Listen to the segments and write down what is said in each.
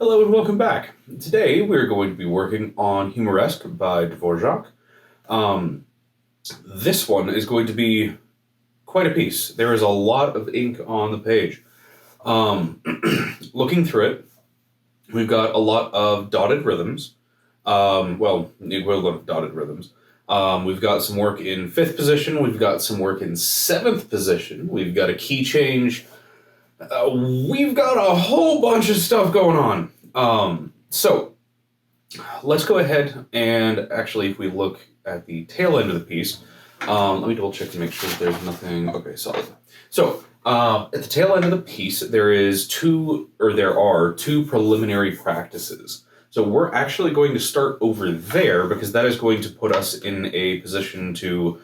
Hello and welcome back. Today we're going to be working on Humoresque by Dvorak. This one is going to be quite a piece. There is a lot of ink on the page. Looking through it, we've got a lot of dotted rhythms. The equivalent of dotted rhythms. We've got some work in 5th position. We've got some work in 7th position. We've got a key change. We've got a whole bunch of stuff going on. So let's go ahead and actually, if we look at the tail end of the piece, let me double check to make sure that there's nothing. Okay, solid. So at the tail end of the piece, there are two preliminary practices. So we're actually going to start over there because that is going to put us in a position to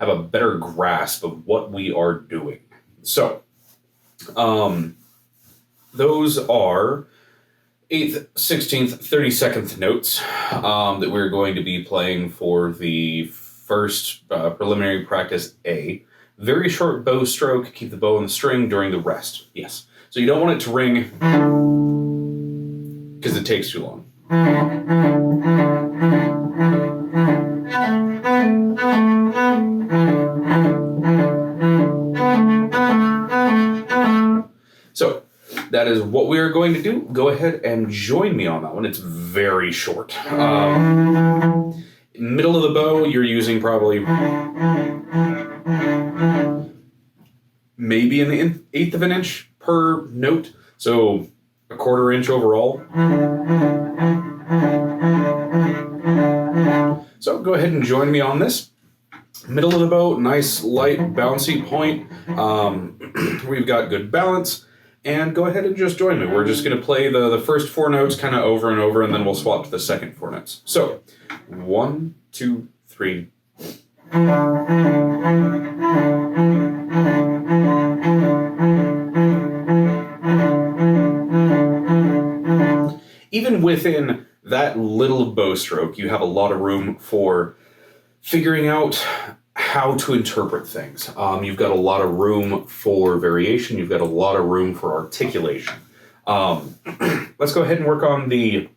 have a better grasp of what we are doing. So those are 8th, 16th, 32nd notes that we're going to be playing for the first preliminary practice A. Very short bow stroke, keep the bow on the string during the rest. Yes. So you don't want it to ring because it takes too long. So that is what we are going to do. Go ahead and join me on that one. It's very short. Middle of the bow, you're using probably maybe an eighth of an inch per note. So a quarter inch overall. So go ahead and join me on this. Middle of the bow, nice light bouncy point. We've got good balance. And go ahead and just join me. We're just going to play the first 4 notes kind of over and over, and then we'll swap to the second 4 notes. So 1, 2, 3. Even within that little bow stroke, you have a lot of room for figuring out how to interpret things. You've got a lot of room for variation. You've got a lot of room for articulation. Let's go ahead and work on the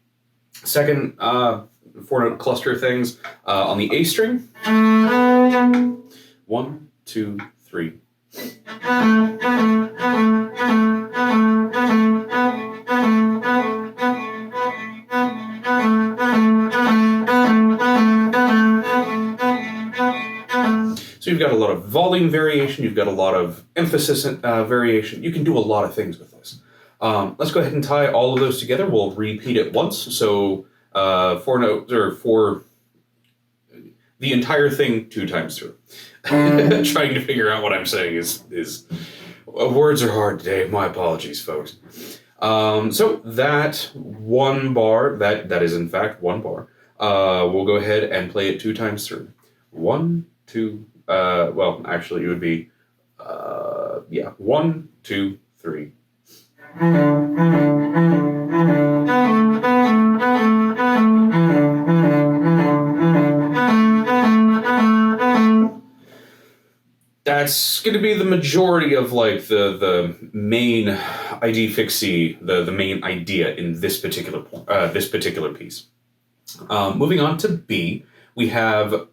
second 4-note cluster things on the A string. 1, 2, 3. So you've got a lot of volume variation, you've got a lot of emphasis variation. You can do a lot of things with this. Let's go ahead and tie all of those together. We'll repeat it once. So 4 notes, or 4, the entire thing 2 times through. Trying to figure out what I'm saying is words are hard today. My apologies, folks. So that 1 bar, that is in fact 1 bar. We'll go ahead and play it 2 times through. 1, 2. Actually, it would be 1, 2, 3. That's going to be the majority of like the main idea fixie, the main idea in this particular piece. Moving on to B, we have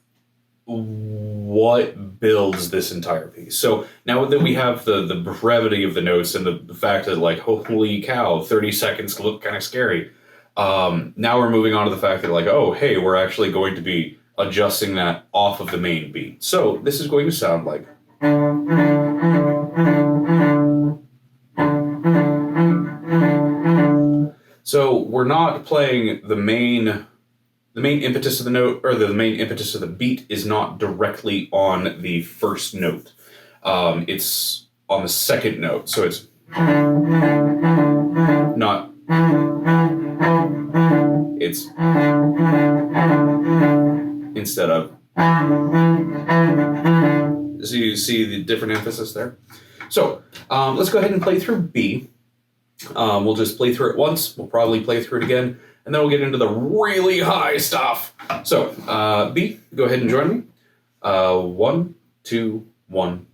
what builds this entire piece. So now that we have the brevity of the notes and the fact that, like, holy cow, 30 seconds look kind of scary. Now we're moving on to the fact that, like, oh, hey, we're actually going to be adjusting that off of the main beat. So this is going to sound like. So we're not playing the main impetus of the note, or the main impetus of the beat is not directly on the first note. It's on the second note, so it's not. It's instead of. So you see the different emphasis there? So let's go ahead and play through B. We'll just play through it once. We'll probably play through it again. And then we'll get into the really high stuff. So, B, go ahead and join me. 1, 2, 1.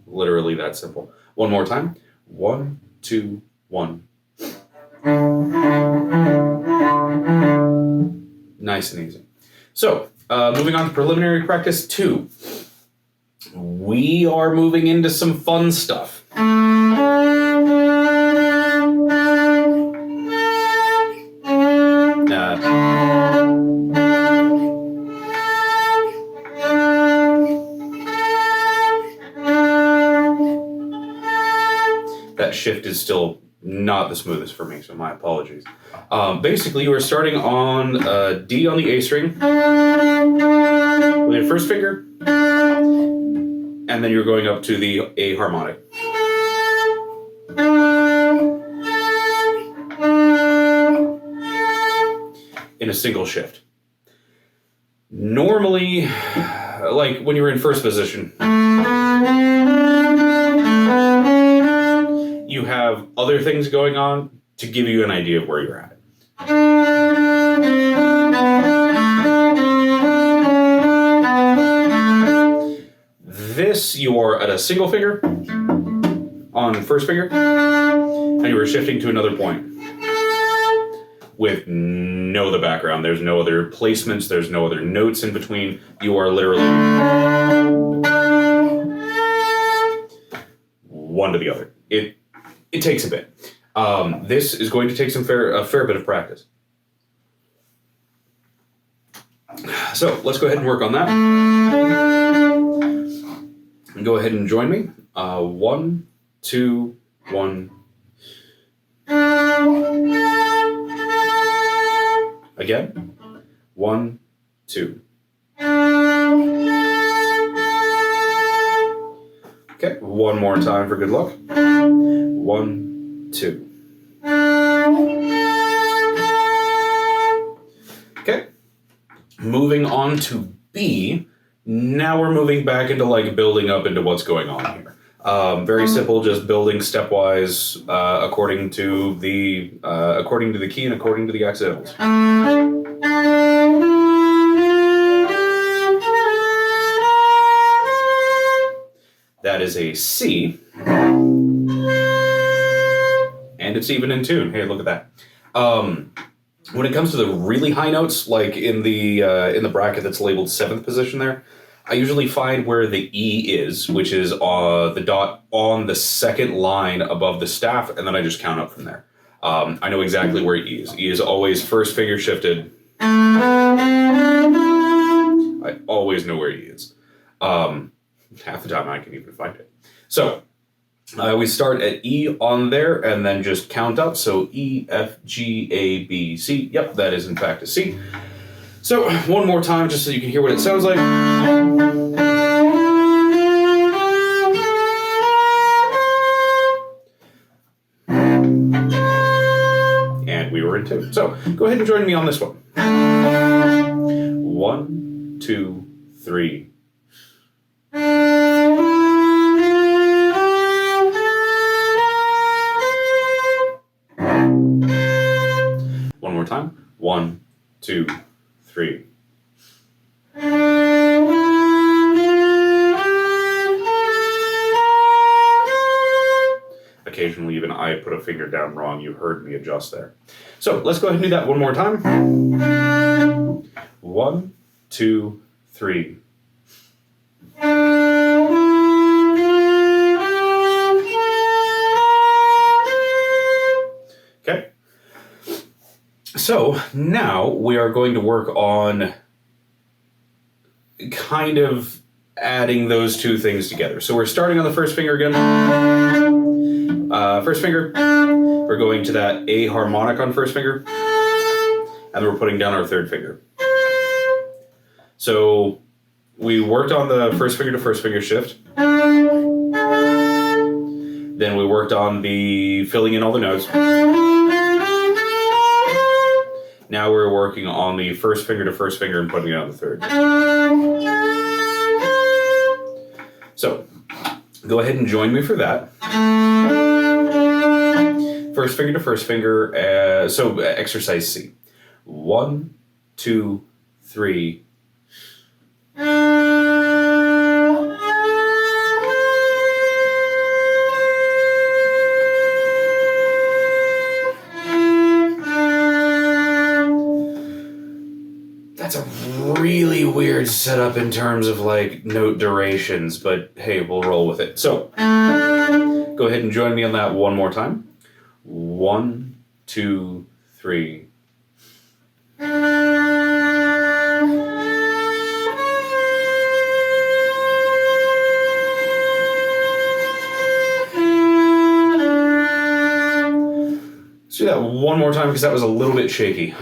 Literally that simple. One more time. 1, 2, 1. Nice and easy. So, moving on to preliminary practice 2. We are moving into some fun stuff. That shift is still not the smoothest for me, so my apologies. Basically, you are starting on D on the A string with your first finger, and then you're going up to the A harmonic. In a single shift. Normally, like when you're in first position, you have other things going on to give you an idea of where you're at. This, you are at a single finger on first finger, and you are shifting to another point with no other background. There's no other placements, there's no other notes in between. You are literally one to the other. It takes a bit. This is going to take a fair bit of practice. So let's go ahead and work on that. And go ahead and join me. 1, 2, 1. Again. 1, 2. Okay, one more time for good luck. 1, 2. Okay. Moving on to B. Now we're moving back into like building up into what's going on here. Very simple, just building stepwise according to the key and according to the accidentals. That is a C, and it's even in tune. Hey, look at that. When it comes to the really high notes, like in the bracket that's labeled 7th position there, I usually find where the E is, which is the dot on the second line above the staff, and then I just count up from there. I know exactly where E is. E is always first finger shifted. I always know where E is. Half the time I can even find it. So we start at E on there and then just count up. So E, F, G, A, B, C. Yep, that is in fact a C. So one more time just so you can hear what it sounds like. And we were in tune. So go ahead and join me on this one. 1, 2, 3. One more time. 1, 2, 3. Occasionally, even I put a finger down wrong. You heard me adjust there. So let's go ahead and do that one more time. 1, 2, 3. Okay. So now we are going to work on kind of adding those two things together. So we're starting on the first finger again. First finger, we're going to that A harmonic on first finger, and then we're putting down our third finger. So we worked on the first finger to first finger shift. Then we worked on the filling in all the notes. Now we're working on the first finger to first finger and putting it on the third. So go ahead and join me for that. First finger to first finger, so exercise C. 1, 2, 3. really weird setup in terms of like note durations, but hey, we'll roll with it. So go ahead and join me on that one more time. 1, 2, 3. Let's do that one more time because that was a little bit shaky.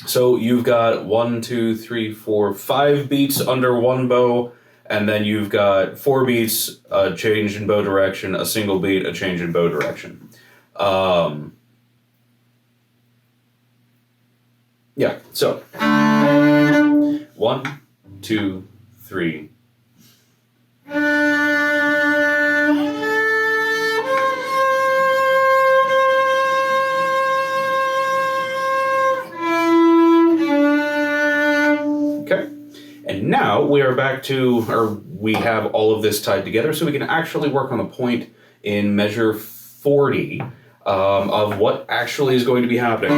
So you've got 1, 2, 3, 4, 5 beats under one bow, and then you've got 4 beats, a change in bow direction, a single beat, a change in bow direction. Yeah, so 1, 2, 3. Okay, and now we are back to, or we have all of this tied together so we can actually work on a point in measure 40 of what actually is going to be happening.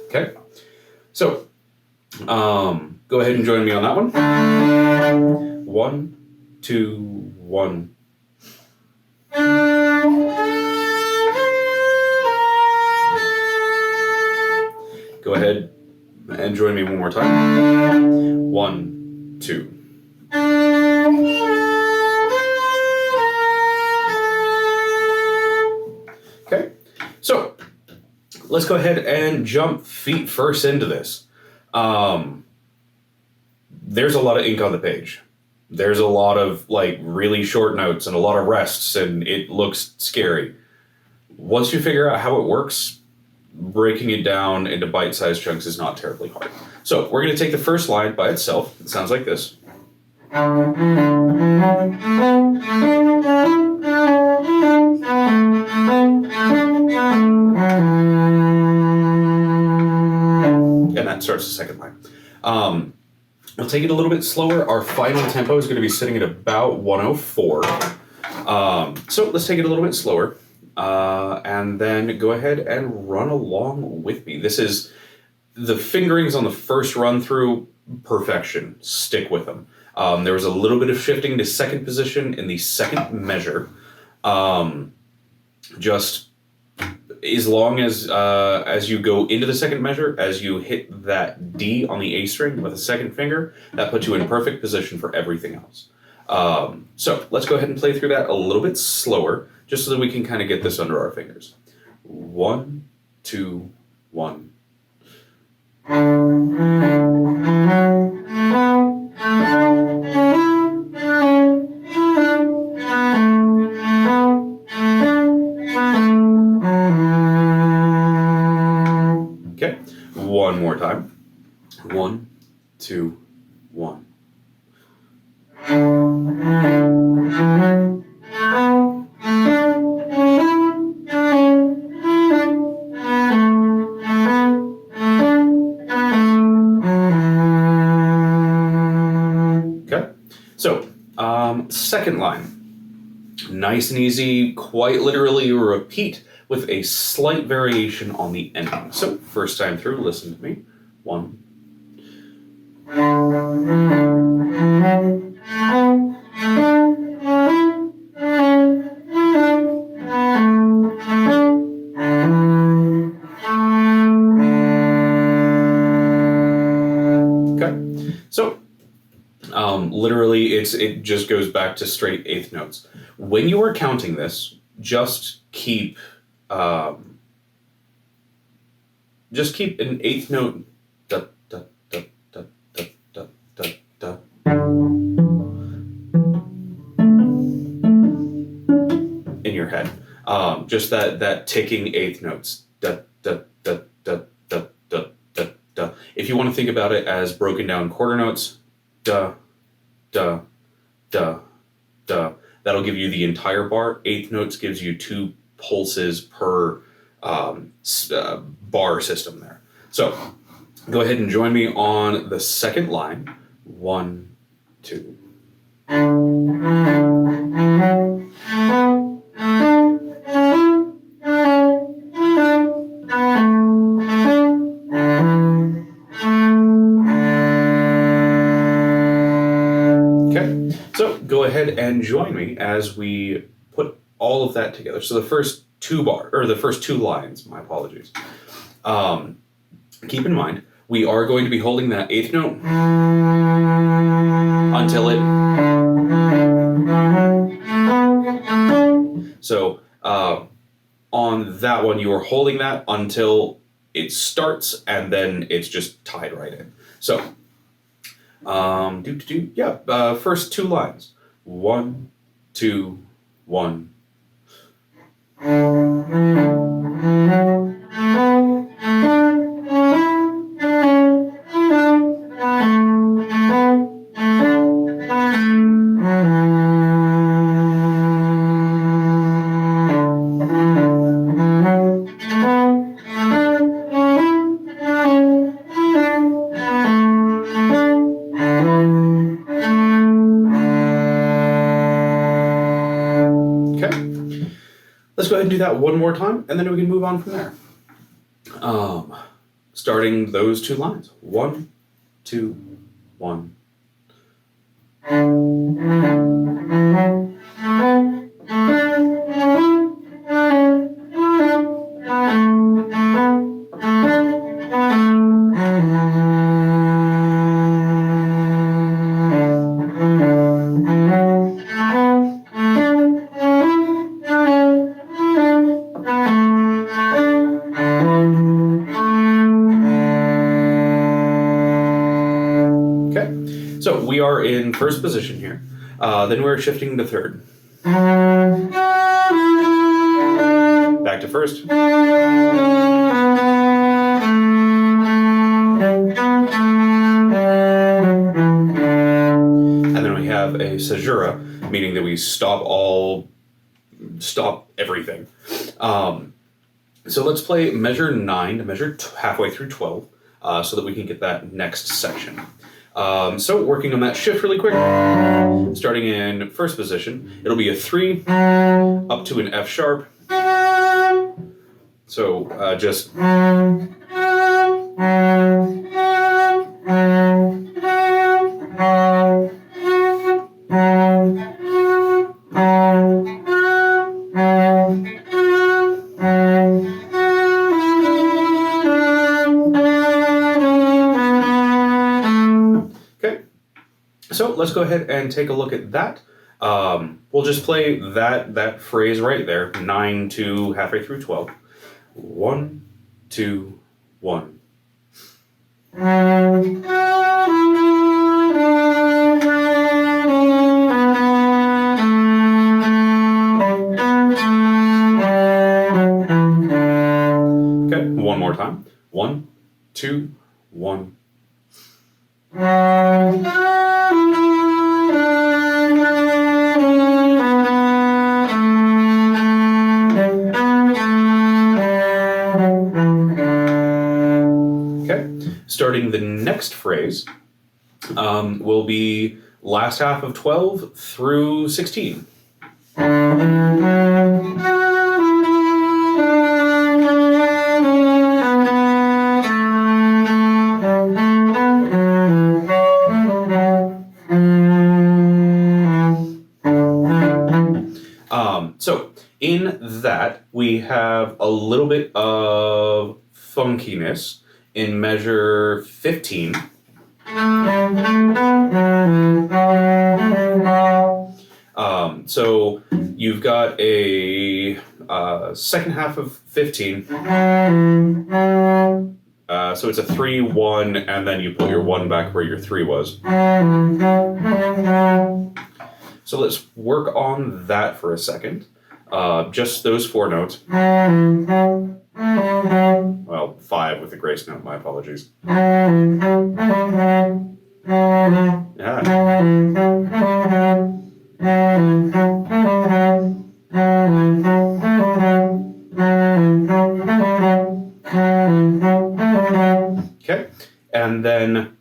Okay, so go ahead and join me on that one. 1, 2, 1. Go ahead and join me one more time. 1, 2. Okay, so let's go ahead and jump feet first into this. There's a lot of ink on the page. There's a lot of like really short notes and a lot of rests, and it looks scary. Once you figure out how it works, breaking it down into bite-sized chunks is not terribly hard. So we're going to take the first line by itself. It sounds like this. And that starts the second line. We'll take it a little bit slower. Our final tempo is going to be sitting at about 104. So let's take it a little bit slower. And then go ahead and run along with me. This is the fingerings on the first run through, perfection. Stick with them. There was a little bit of shifting to second position in the second measure. Just as long as you go into the second measure, as you hit that D on the A string with a second finger, that puts you in perfect position for everything else. So let's go ahead and play through that a little bit slower, just so that we can kind of get this under our fingers. 1, 2, 1. Okay, one more time. 1, 2, 1. Okay, so second line. Nice and easy, quite literally a repeat with a slight variation on the ending. So first time through, listen to me. 1. Okay, so literally it just goes back to straight eighth notes. When you are counting this, just keep an eighth note da, da, da, da, da, da, da, da. In your head. Just that ticking eighth notes. Da, da, da, da, da, da, da, da. If you want to think about it as broken down quarter notes, da, da, da, da. That'll give you the entire bar. Eighth notes gives you 2 pulses per bar system there. So go ahead and join me on the second line. 1, 2. Okay, so go ahead and join me as we put all of that together. So the first the first two lines, my apologies. Keep in mind, we are going to be holding that eighth note until it. So on that one, you are holding that until it starts, and then it's just tied right in. So, first two lines. 1, 2, 1. Let's go ahead and do that one more time, and then we can move on from there. Starting those two lines. 1, 2, 1. So we are in first position here. Then we're shifting to third. Back to first. And then we have a caesura, meaning that we stop everything. So let's play measure 9 to measure halfway through 12, so that we can get that next section. So working on that shift really quick, starting in first position, it'll be a 3 up to an F sharp. So just. So let's go ahead and take a look at that. We'll just play that phrase right there, 9 to halfway through 12. 1, 2, 1. Okay, one more time. 1, 2, 1. Starting the next phrase will be last half of 12 through 16. So in that, we have a little bit of funkiness in measure 15. So you've got a second half of 15. So it's a 3, 1, and then you put your 1 back where your 3 was. So let's work on that for a second. Just those 4 notes. Well, 5 with the grace note, my apologies. Yeah. Okay, and then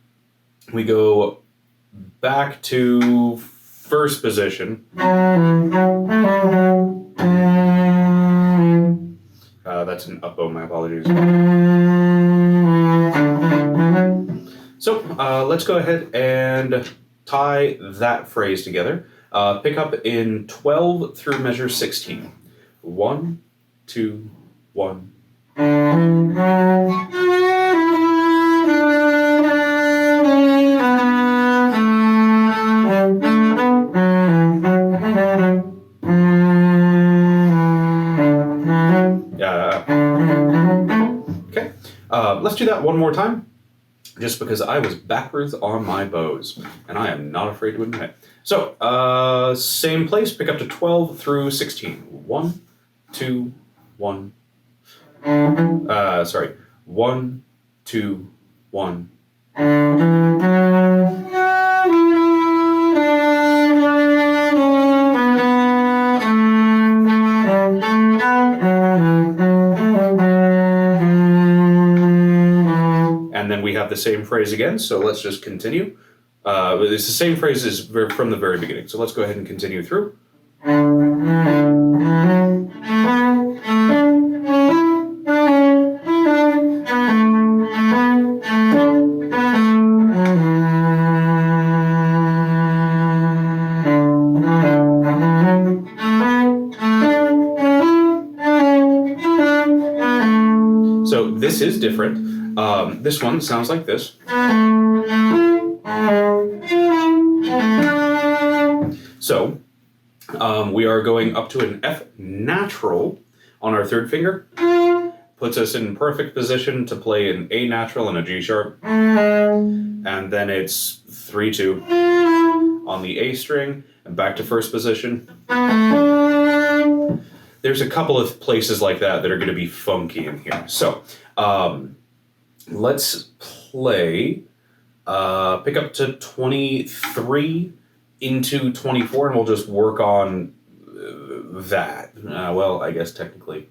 we go back to first position. That's an up bow, my apologies. So let's go ahead and tie that phrase together, pick up in 12 through measure 16. 1, 2, 1. Okay, let's do that one more time, just because I was backwards on my bows, and I am not afraid to admit it. So, same place, pick up to 12 through 16. 1, 2, 1. 1, 2, 1. And then we have the same phrase again, so let's just continue. It's the same phrase as from the very beginning, so let's go ahead and continue through. So this is different. This one sounds like this. So we are going up to an F natural on our third finger. Puts us in perfect position to play an A natural and a G sharp. And then it's 3-2 on the A string and back to first position. There's a couple of places like that that are going to be funky in here. So let's play, pick up to 23 into 24, and we'll just work on that. Well, I guess technically.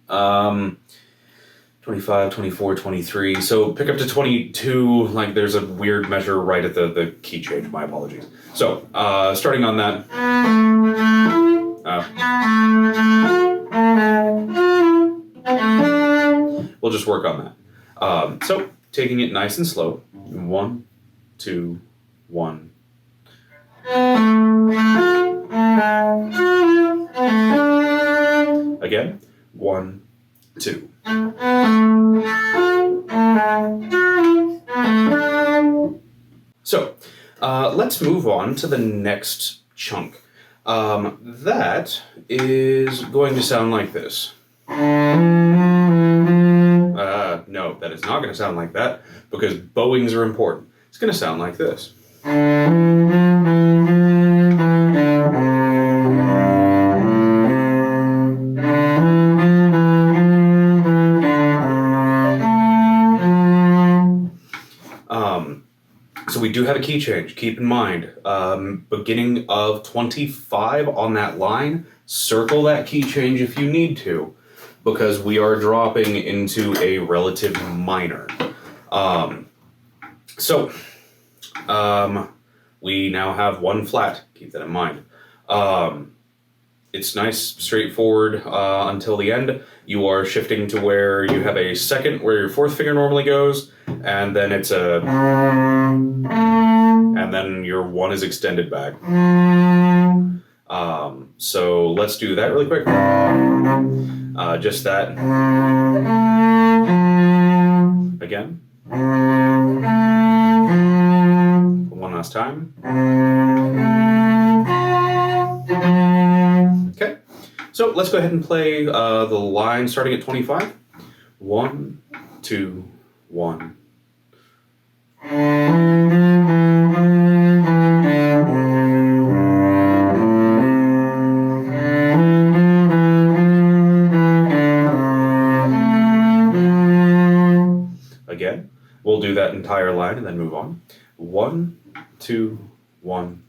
25, 24, 23. So pick up to 22, like there's a weird measure right at the key change. My apologies. So starting on that. We'll just work on that. So taking it nice and slow. 1, 2, 1. Again. 1, 2. So let's move on to the next chunk. That is going to sound like this. No, that is not going to sound like that, because bowings are important. It's going to sound like this. So we do have a key change. Keep in mind, beginning of 25 on that line, circle that key change if you need to, because we are dropping into a relative minor. We now have one flat. Keep that in mind. It's nice, straightforward until the end. You are shifting to where you have a second where your fourth finger normally goes, and then it's a... and then your one is extended back. So let's do that really quick. Just that. Again. One last time. Okay. So let's go ahead and play the line starting at 25. 1, 2, 1. Again, we'll do that entire line and then move on. 1, 2, 1.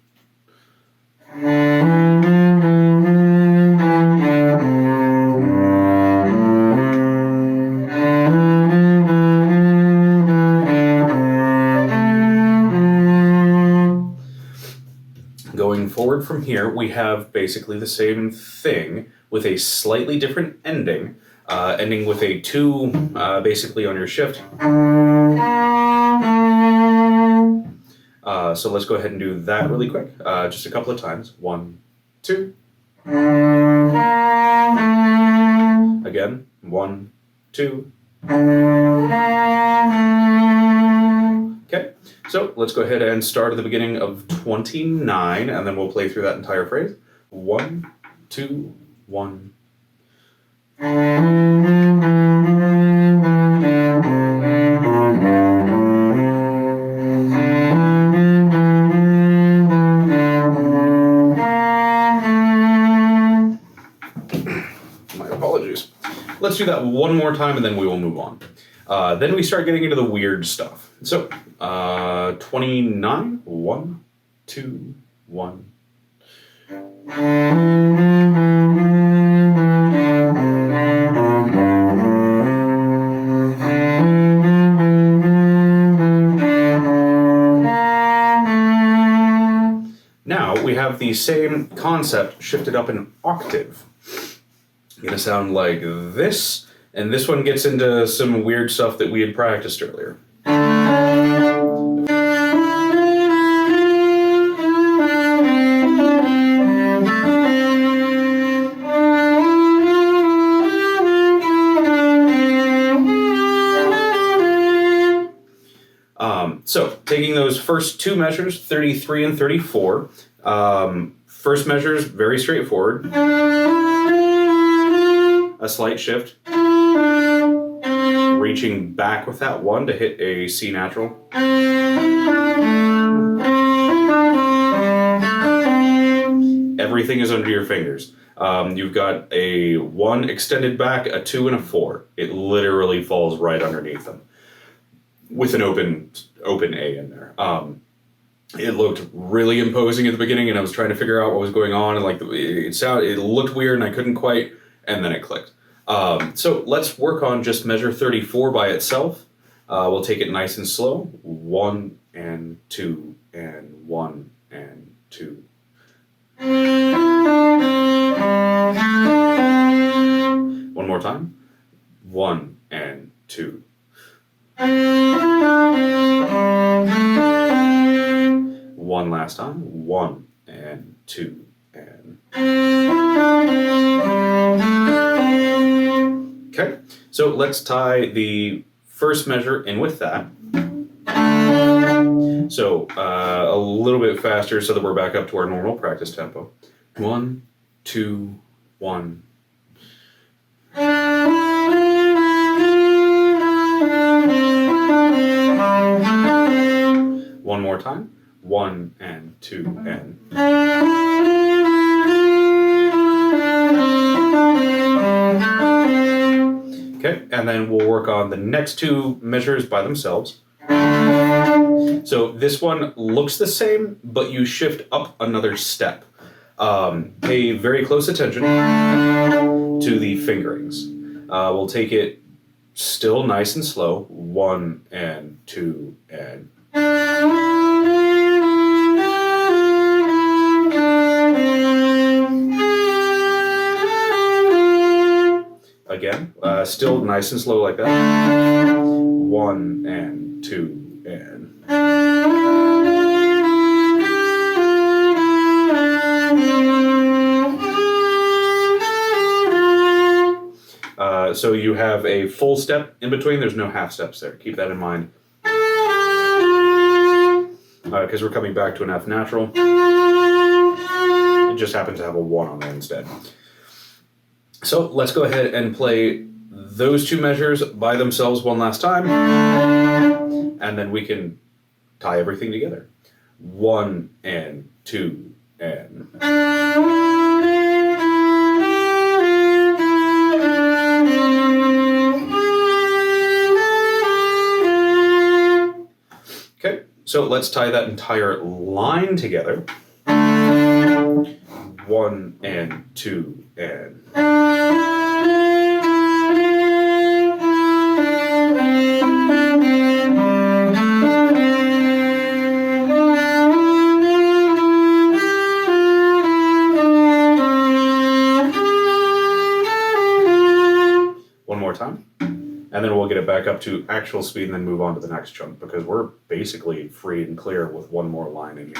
Going forward from here, we have basically the same thing with a slightly different ending, ending with a 2 basically on your shift. So let's go ahead and do that really quick, just a couple of times. 1, 2. Again, 1, 2. Okay, so let's go ahead and start at the beginning of 29, and then we'll play through that entire phrase. 1, 2, 1. My apologies. Let's do that one more time and then we will move on. Then we start getting into the weird stuff. So, 29, 1, 2, 1. Now we have the same concept shifted up an octave. It's going to sound like this, and this one gets into some weird stuff that we had practiced earlier. So, taking those first two measures, 33 and 34, first measure is very straightforward. A slight shift. Reaching back with that one to hit a C natural. Everything is under your fingers. You've got a 1 extended back, a 2, and a 4. It literally falls right underneath them, with an open A in there. It looked really imposing at the beginning, and I was trying to figure out what was going on, and it looked weird, and I couldn't quite, and then it clicked. So let's work on just measure 34 by itself. We'll take it nice and slow. 1 and 2 and 1 and 2. One more time. 1 and 2. One last time. 1 and 2 and. Okay, so let's tie the first measure in with that. So a little bit faster so that we're back up to our normal practice tempo. 1, 2, 1. One more time. 1 and 2 and. Okay, and then we'll work on the next two measures by themselves. So this one looks the same, but you shift up another step. Pay very close attention to the fingerings. We'll take it still nice and slow. 1 and 2 and. Again, still nice and slow like that. 1 and 2 and. So you have a full step in between. There's no half steps there. Keep that in mind. Because we're coming back to an F natural. It just happens to have a 1 on there instead. So let's go ahead and play those two measures by themselves one last time. And then we can tie everything together. 1 and 2 and. Okay, so let's tie that entire line together. 1 and 2 and. One more time. And then we'll we'll get it back up to actual speed and then move on to the next chunk, because we're basically free and clear with one more line in here.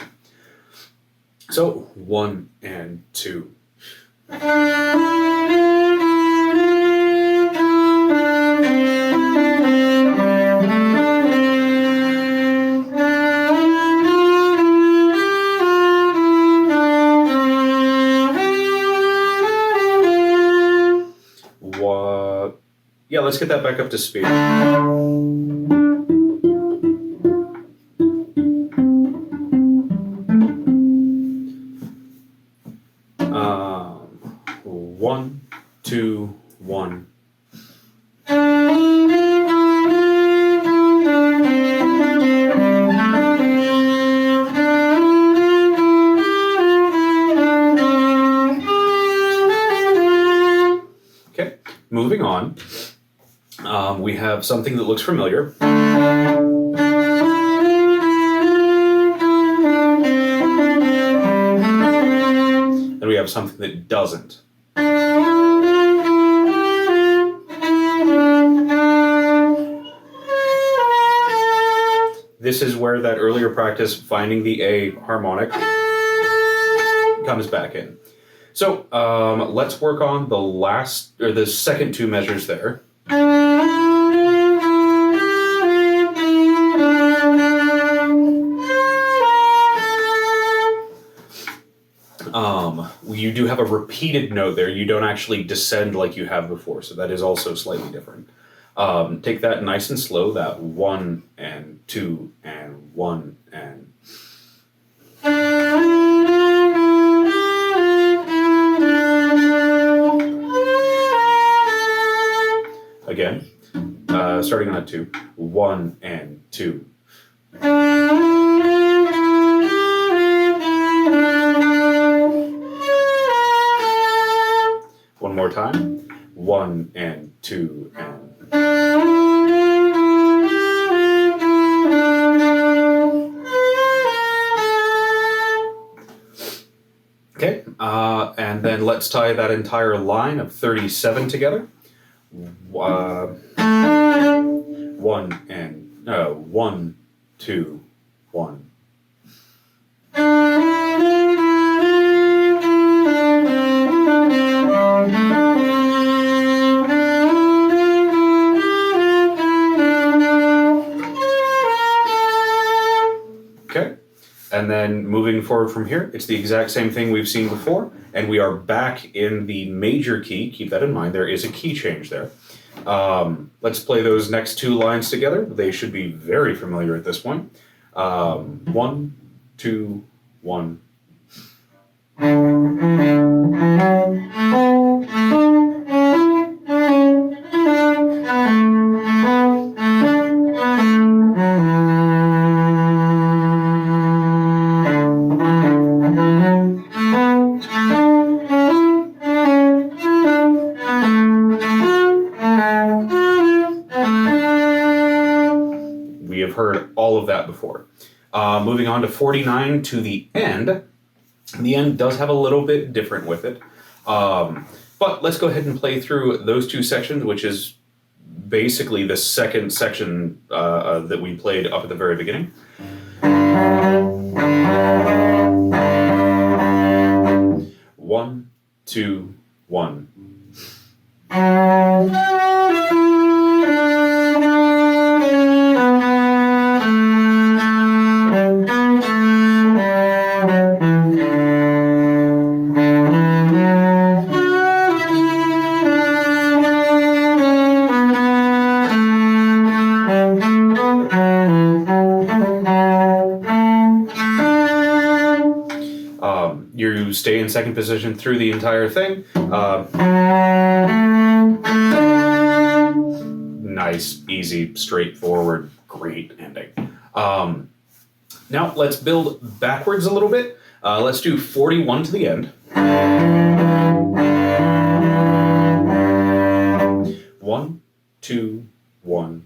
So 1 and 2. Yeah, let's get that back up to speed. 1, 2, 1. Okay, moving on. We have something that looks familiar. And we have something that doesn't. This is where that earlier practice, finding the A harmonic, comes back in. So let's work on the second two measures there. You do have a repeated note there. You don't actually descend like you have before, so that is also slightly different. Take that nice and slow, that 1 and 2 and 1 and... Again, starting on a 2, 1 and 2. One more time, 1 and 2 and... Okay, and then let's tie that entire line of 37 together. 1 and 1, 2, 1. Okay, and then moving forward from here, it's the exact same thing we've seen before, and we are back in the major key. Keep that in mind, there is a key change there. Let's play those next two lines together. They should be very familiar at this point. 1, 2, 1. We have heard all of that before. Moving on to 49 to the end. The end does have a little bit different with it. But let's go ahead and play through those two sections, which is basically the second section that we played up at the very beginning. 1, 2, 1. You stay in second position through the entire thing. Nice, easy, straightforward, great ending. Now let's build backwards a little bit. Let's do 41 to the end. 1, 2, 1.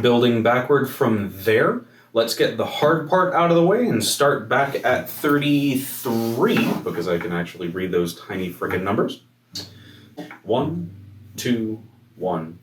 Building backward from there, let's get the hard part out of the way and start back at 33, because I can actually read those tiny friggin' numbers. 1, 2, 1.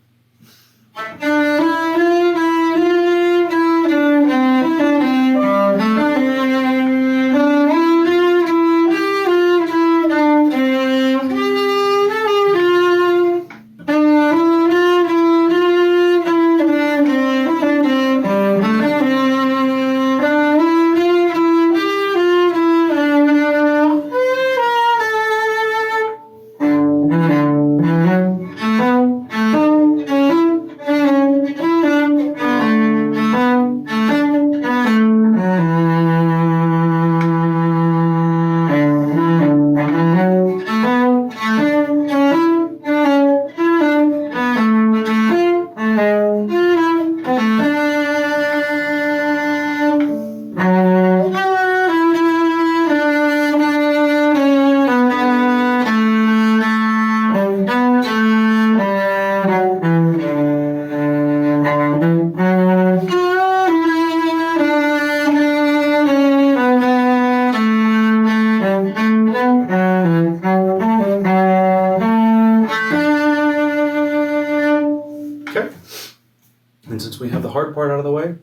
Hard part out of the way,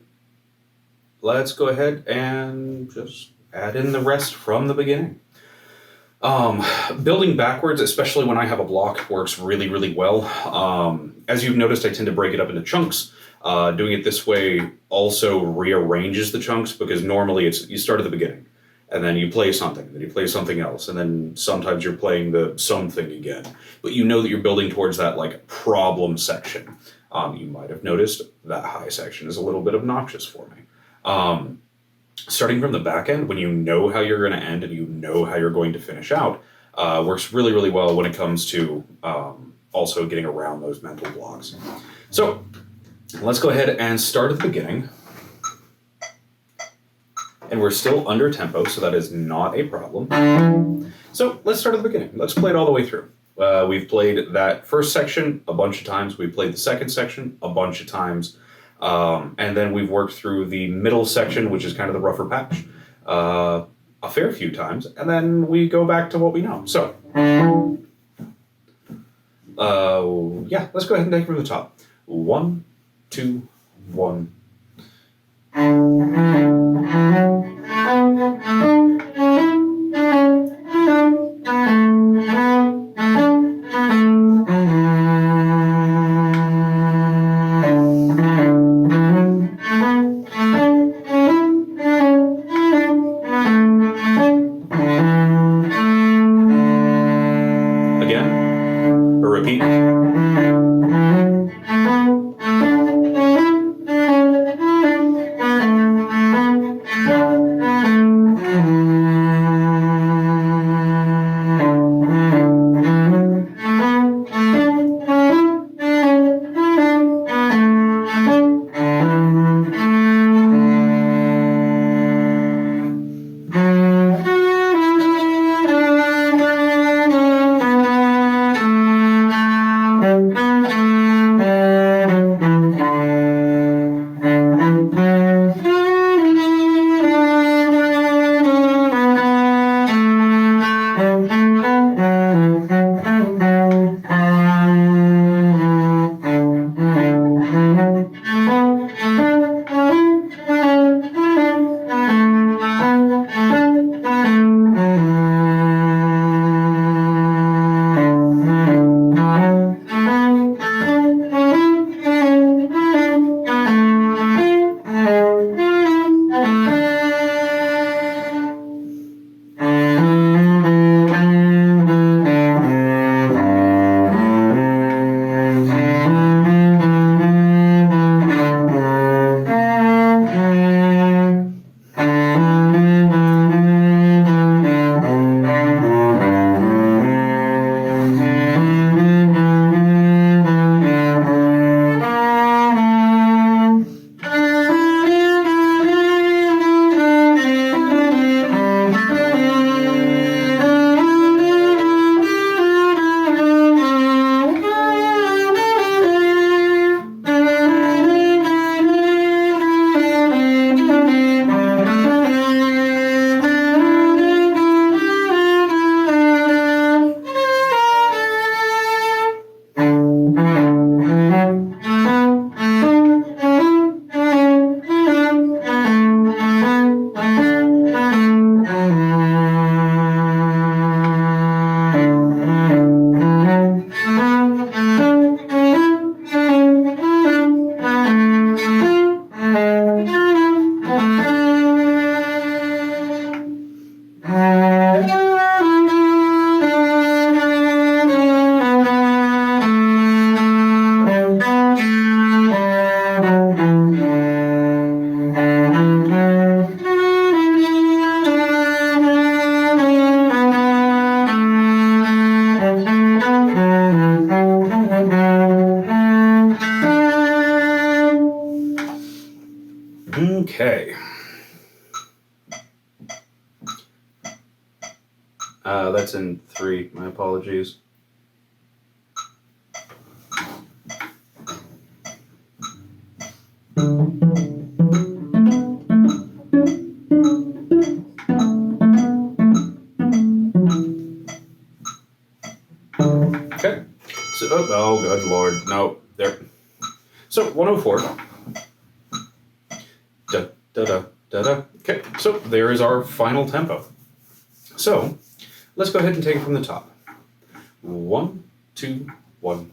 let's go ahead and just add in the rest from the beginning. Building backwards, especially when I have a block, works really, really well. As you've noticed, I tend to break it up into chunks. Doing it this way also rearranges the chunks, because normally you start at the beginning, and then you play something, and then you play something else, and then sometimes you're playing the something again. But you know that you're building towards that like problem section. You might have noticed that high section is a little bit obnoxious for me. Starting from the back end, when you know how you're going to end and you know how you're going to finish out, works really, really well when it comes to also getting around those mental blocks. So let's go ahead and start at the beginning. And we're still under tempo, so that is not a problem. So let's start at the beginning. Let's play it all the way through. We've played that first section a bunch of times. We've played the second section a bunch of times. And then we've worked through the middle section, which is kind of the rougher patch, a fair few times. And then we go back to what we know. So, yeah, let's go ahead and take it from the top. 1, 2, 1. Repeat. Okay. That's in 3. My apologies. Okay. So, oh, good Lord. No, there. So, 104. Da, da, da, da, da. Okay, so there is our final tempo. So, let's go ahead and take it from the top. 1, 2, 1.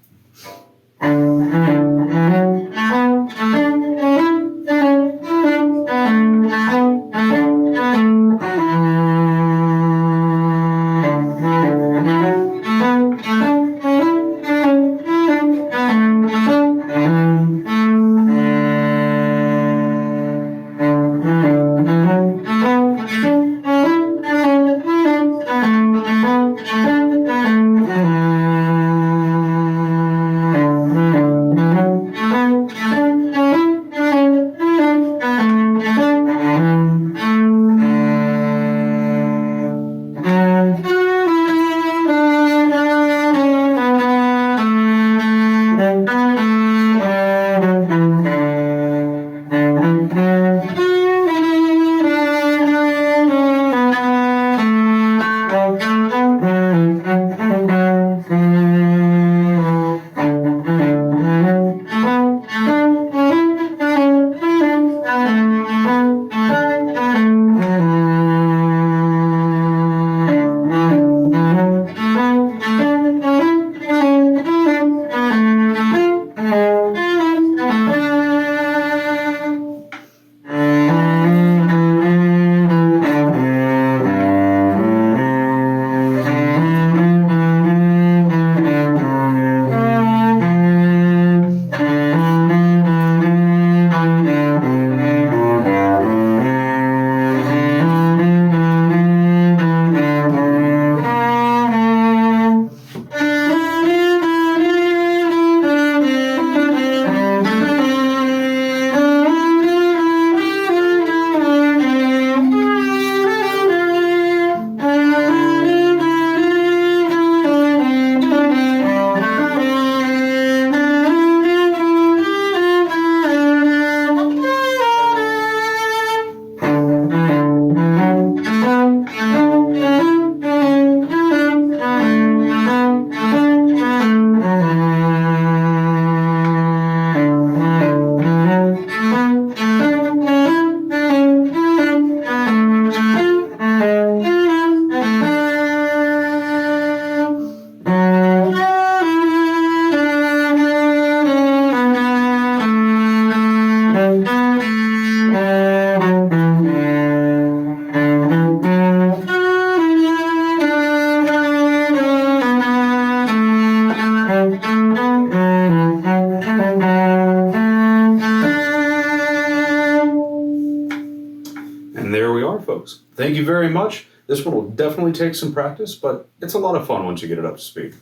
And there we are, folks. Thank you very much. This one will definitely take some practice, but it's a lot of fun once you get it up to speed.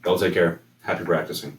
Y'all take care. Happy practicing.